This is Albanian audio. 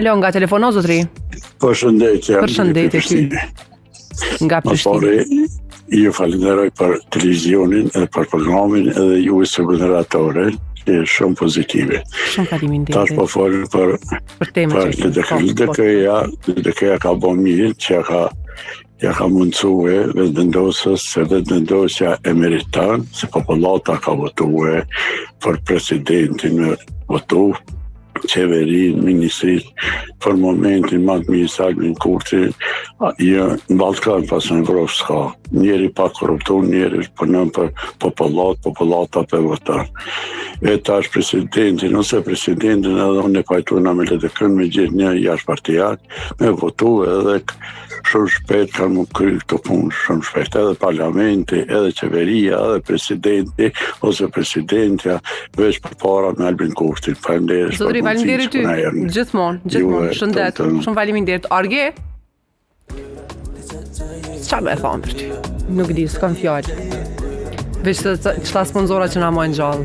Alo, nga telefono, zotri? Përshëndetje. Përshëndetje ty. Nga Prishtinë. Ju falenderoj për televizionin edhe për programin edhe ju së moderatore, që është shumë pozitive. Shumë faleminderit. Tash po folën për temën LDK-ja ka bo mirë që ja ka mundësue vetëvendosës se vetëvendosja e meritan, se popullata ka votue për presidentin me votu, qeverin, ministrit, për momentin ma të mirë Albin Kurti, në Ballkan pas në Evropë s'ka. Njeri pa korruptu, njeri punën për popullata për votar. E tash presidentin, ose presidentin edhe unë e pajtuna me LDK-n me gjithë një jashtë partijak, me votu edhe shumë shpejt kanë më kry këto punë shumë shpejt, edhe parlamenti, edhe qeveria, edhe presidenti, ose presidentja, veç për para me Albin Kurtin. Zotri, faleminderit ty, gjithmonë, shëndet, shumë faleminderit. Arge? Qa me e thonë për ty? Nuk di, s'kam fjallë. Veç të qëta sponsora që na mojnë gjallë.